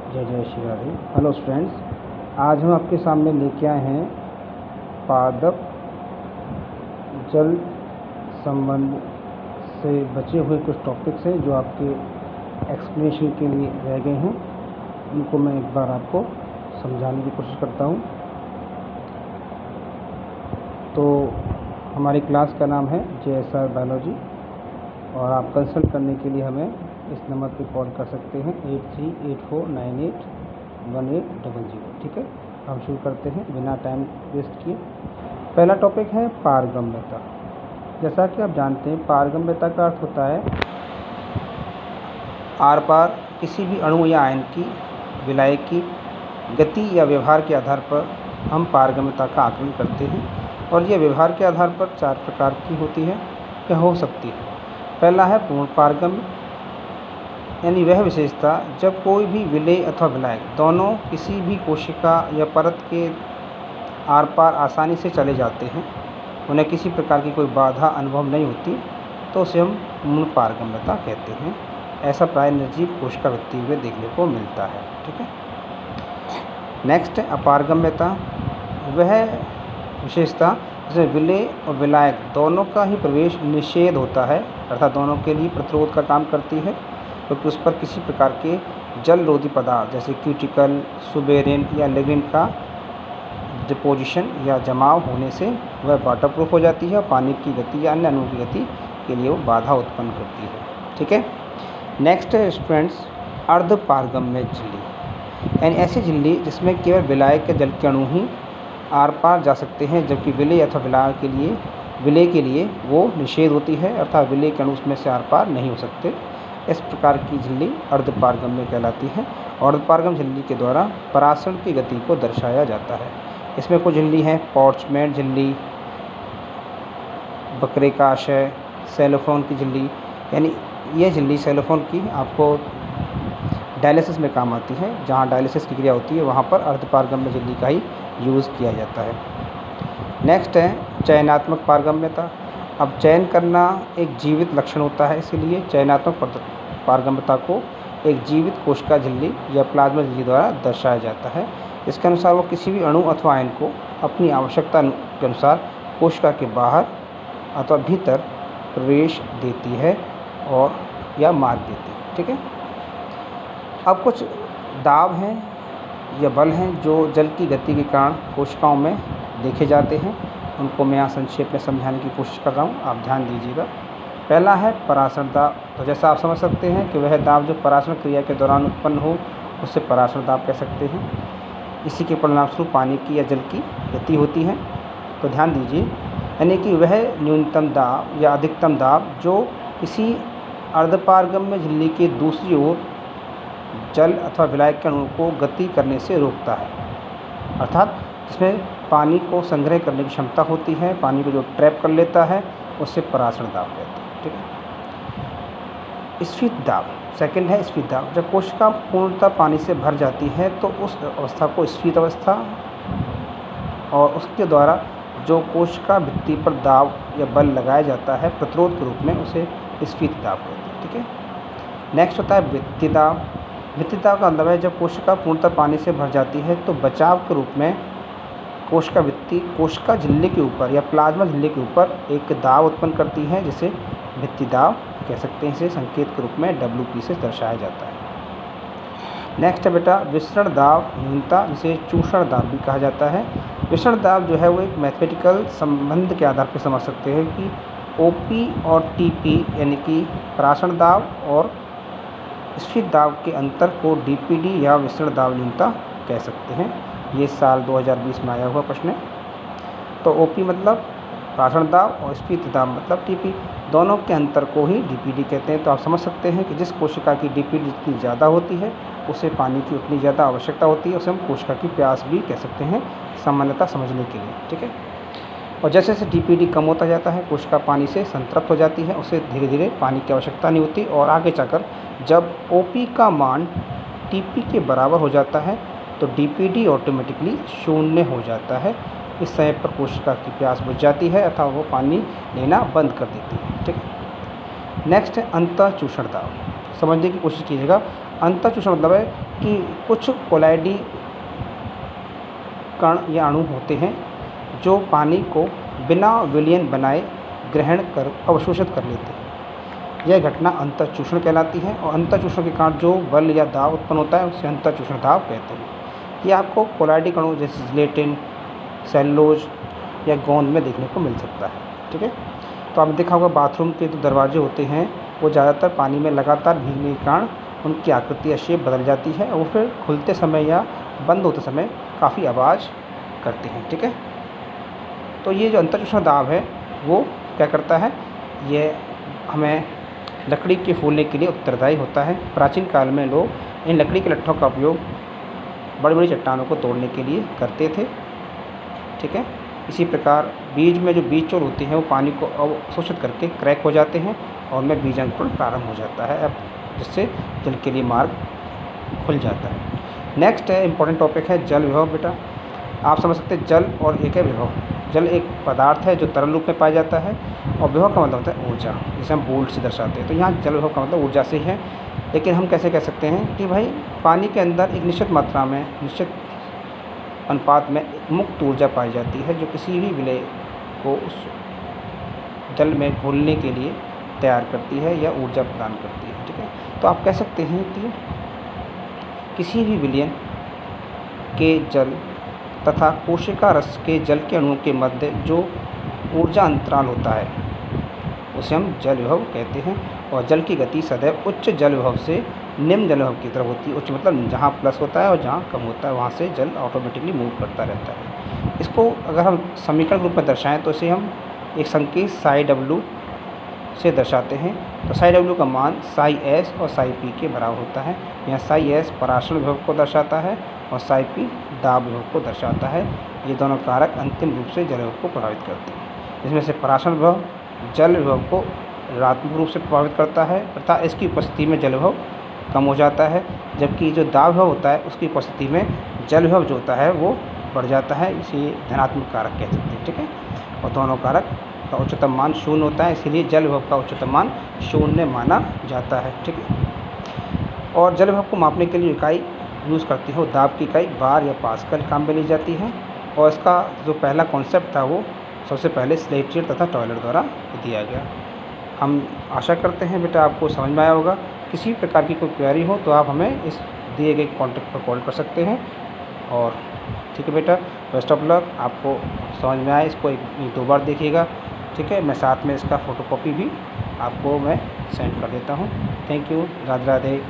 जय जय Shri Radhe. Hello students, आज हम आपके सामने लेके आए हैं पादप जल संबंध से बचे हुए कुछ टॉपिक्स हैं जो आपके एक्सप्लेनेशन के लिए रह गए हैं। उनको मैं एक बार आपको समझाने की कोशिश करता हूँ। तो हमारी क्लास का नाम है JSR बायोलॉजी और आप कंसल्ट करने के लिए हमें इस नंबर पे कॉल कर सकते हैं 8384981800। ठीक है, हम शुरू करते हैं बिना टाइम वेस्ट किए। पहला टॉपिक है पारगम्यता। जैसा कि आप जानते हैं, पारगम्यता का अर्थ होता है आर पार किसी भी अणु या आयन की विलय की गति या व्यवहार के आधार पर हम पारगम्यता का आकलन करते हैं और यह व्यवहार के आधार पर 4 प्रकार की होती है या हो सकती है। पहला है पूर्ण पारगम्य, यानी वह विशेषता जब कोई भी विलेय अथवा विलायक दोनों किसी भी कोशिका या परत के आर पार आसानी से चले जाते हैं, उन्हें किसी प्रकार की कोई बाधा अनुभव नहीं होती, तो उसे हम पूर्ण पारगम्यता कहते हैं। ऐसा प्राय निर्जीव कोशिका वृत्ति में देखने को मिलता है। ठीक है, नेक्स्ट है अपारगम्यता। वह विशेषता जिसमें विलेय और विलायक दोनों का ही प्रवेश निषेध होता है, अर्थात दोनों के लिए प्रतिरोध का काम करती है, क्योंकि उस पर किसी प्रकार के जल रोधी पदार्थ जैसे क्यूटिकल, सुबेरिन या लिग्निन का डिपोजिशन या जमाव होने से वह वाटरप्रूफ हो जाती है और पानी की गति या अन्य अणुओं की गति के लिए वो बाधा उत्पन्न करती है। ठीक है, नेक्स्ट है स्टूडेंट्स अर्ध पारगम्य झिल्ली, यानी ऐसी झिल्ली जिसमें केवल विलायक के जल के अणु ही आर पार जा सकते हैं, जबकि विलेय अथवा विलेय के लिए वो निषेध होती है, अर्थात विलेय के अणु उसमें से आर पार नहीं हो सकते। इस प्रकार की झिल्ली अर्धपारगम्य कहलाती है और अर्धपारगम्य झिल्ली के द्वारा परासरण की गति को दर्शाया जाता है। इसमें कुछ झिल्ली हैं पॉर्चमेंट झिल्ली, बकरेकाशय, सेलोफोन की झिल्ली, यानी ये झिल्ली सेलोफोन की आपको डायलिसिस में काम आती है। जहाँ डायलिसिस की क्रिया होती है वहाँ पर अर्धपारगम्य झिल्ली का ही यूज़ किया जाता है। नेक्स्ट है चयनात्मक पारगम्यता। अब चयन करना एक जीवित लक्षण होता है, इसलिए चयनात्मक पारगम्यता को एक जीवित कोशिका झिल्ली या प्लाज्मा झिल्ली द्वारा दर्शाया जाता है। इसके अनुसार वो किसी भी अणु अथवा आयन को अपनी आवश्यकता के अनुसार कोशिका के बाहर अथवा भीतर प्रवेश देती है और या मार्ग देती है। ठीक है, अब कुछ दाब हैं या बल हैं जो जल की गति के कारण कोशिकाओं में देखे जाते हैं। उनको मैं यहाँ संक्षेप में समझाने की कोशिश कर रहा हूँ, आप ध्यान दीजिएगा। पहला है परासरण दाब। तो जैसा आप समझ सकते हैं कि वह दाब जो परासरण क्रिया के दौरान उत्पन्न हो उससे परासरण दाब कह सकते हैं। इसी के परिणामस्वरूप पानी की या जल की गति होती है। तो ध्यान दीजिए, यानी कि वह न्यूनतम दाब या अधिकतम दाब जो किसी अर्धपारगम्य झिल्ली के दूसरी ओर जल अथवा विलायक के अणु को गति करने से रोकता है, अर्थात जिसमें पानी को संग्रह करने की क्षमता होती है, पानी को जो ट्रैप कर लेता है उससे परासरण दाब कहते हैं। ठीक है, स्फीत दाब सेकंड है। स्फीत दाब, जब कोशिका पूर्णतः पानी से भर जाती है तो उस अवस्था को स्फीत अवस्था, और उसके द्वारा जो कोशिका भित्ति पर दाब या बल लगाया जाता है प्रतिरोध के रूप में, उसे स्फीत दाब कहते हैं। ठीक है, नेक्स्ट होता है भित्ति दाब। भित्ति दाब का मतलब है जब कोशिका पूर्णतः पानी से भर जाती है तो बचाव के रूप में कोशिका भित्ति कोशिका झिल्ली के ऊपर या प्लाज्मा झिल्ली के ऊपर एक दाब उत्पन्न करती है, जिसे भित्ति दाब कह सकते हैं। इसे संकेत के रूप में WP से दर्शाया जाता है। नेक्स्ट है बेटा विसरण दाब न्यूनता, जिसे चूषण दाब भी कहा जाता है। विसरण दाब जो है वो एक मैथमेटिकल संबंध के आधार पर समझ सकते हैं कि OP और TP यानी कि परासरण दाब और स्फीत दाब के अंतर को DPD या विसरण दाब न्यूनता कह सकते हैं। ये साल 2020 में आया हुआ प्रश्न है। तो OP मतलब परासरण दाब और स्फीत दाब मतलब TP, दोनों के अंतर को ही DPD कहते हैं। तो आप समझ सकते हैं कि जिस कोशिका की DPD जितनी ज़्यादा होती है उसे पानी की उतनी ज़्यादा आवश्यकता होती है, उसे हम कोशिका की प्यास भी कह सकते हैं सामान्यतः समझने के लिए। ठीक है, और जैसे जैसे DPD कम होता जाता है कोशिका पानी से संतृप्त हो जाती है, उसे धीरे धीरे पानी की आवश्यकता नहीं होती, और आगे जाकर जब OP का मान TP के बराबर हो जाता है तो DPD ऑटोमेटिकली 0 हो जाता है। इस समय पर कोशिका की प्यास बुझ जाती है अथवा वो पानी लेना बंद कर देती है। ठीक है, नेक्स्ट है अंतः चूषण दाब। समझने की कोशिश कीजिएगा। अंतःचूषण मतलब है कि कुछ कोलाइडी कण या अणु होते हैं जो पानी को बिना विलयन बनाए ग्रहण कर अवशोषित कर लेते हैं। यह घटना अंतःचूषण कहलाती है और अंतःचूषण के कारण जो बल या दाब उत्पन्न होता है उसे अंतःचूषण दाब कहते हैं। ये आपको कोलाइडी कणों जैसे जिलेटिन, सेलुलोज या गोंद में देखने को मिल सकता है। ठीक है, तो आपने देखा होगा बाथरूम के जो दरवाजे होते हैं वो ज़्यादातर पानी में लगातार भीगने के कारण उनकी आकृति या शेप बदल जाती है और वो फिर खुलते समय या बंद होते समय काफ़ी आवाज़ करते हैं। ठीक है, तो ये जो अंतःचूषण दाब है वो क्या करता है, ये हमें लकड़ी के फूलने के लिए उत्तरदायी होता है। प्राचीन काल में लोग इन लकड़ी के लट्ठों का उपयोग बड़ी बड़ी चट्टानों को तोड़ने के लिए करते थे। ठीक है, इसी प्रकार बीज में जो बीज चोर होते हैं वो पानी को अवशोषित करके क्रैक हो जाते हैं और उनमें बीज अंकुरण प्रारंभ हो जाता है, अब जिससे जल के लिए मार्ग खुल जाता है। नेक्स्ट है इम्पोर्टेंट टॉपिक है जल विभव। बेटा आप समझ सकते हैं जल और एक है विभव। जल एक पदार्थ है जो तरल रूप में पाया जाता है और विभव का मतलब होता है ऊर्जा, जिसे हम वोल्ट से दर्शाते हैं। तो यहाँ जल विभव का मतलब ऊर्जा से है, लेकिन हम कैसे कह सकते हैं कि भाई पानी के अंदर एक निश्चित मात्रा में, निश्चित अनुपात में मुक्त ऊर्जा पाई जाती है जो किसी भी विलय को उस जल में घोलने के लिए तैयार करती है या ऊर्जा प्रदान करती है। ठीक है, तो आप कह सकते हैं कि किसी भी विलयन के जल तथा कोशिका रस के जल के अणुओं के मध्य जो ऊर्जा अंतराल होता है उसे हम जल विभव कहते हैं। और जल की गति सदैव उच्च जल विभव से निम्न जल विभव की तरफ होती है। उच्च मतलब जहाँ प्लस होता है और जहाँ कम होता है वहाँ से जल ऑटोमेटिकली मूव करता रहता है। इसको अगर हम समीकरण रूप में दर्शाएं तो इसे हम एक संकेत साई डब्ल्यू से दर्शाते हैं। तो साई डब्ल्यू का मान साई एस और साई पी के बराबर होता है। यहाँ साई एस पराशरण विभव को दर्शाता है और साई पी दाब विभव को दर्शाता है। ये दोनों कारक अंतिम रूप से जल विभव को प्रभावित करते हैं। इसमें से पराशरण विभव जल विभव को ऋणात्मक रूप से प्रभावित करता है अर्थात इसकी उपस्थिति में जल विभव कम हो जाता है, जबकि जो दाब विभव होता है उसकी उपस्थिति में जल विभव जो होता है वो बढ़ जाता है। इसे धनात्मक कारक कह सकते हैं। ठीक है, और दोनों कारक का उच्चतम मान 0 होता है, इसीलिए जल विभव का उच्चतम मान 0 माना जाता है। ठीक है, और जल विभव को मापने के लिए इकाई यूज़ करती है, दाब की इकाई बार या पास्कल काम में ली जाती है। और इसका जो पहला कॉन्सेप्ट था वो सबसे पहले स्लेटियर तथा टॉयलर द्वारा दिया गया। हम आशा करते हैं बेटा आपको समझ में आया होगा। किसी प्रकार की कोई क्वेरी हो तो आप हमें इस दिए गए कॉन्टैक्ट पर कॉल कर सकते हैं। और ठीक है बेटा, बेस्ट ऑफ लक। आपको समझ में आए इसको एक 2 बार देखिएगा। ठीक है, मैं साथ में इसका फ़ोटोकॉपी भी आपको मैं सेंड कर देता हूँ। Thank you, Radhe Radhe.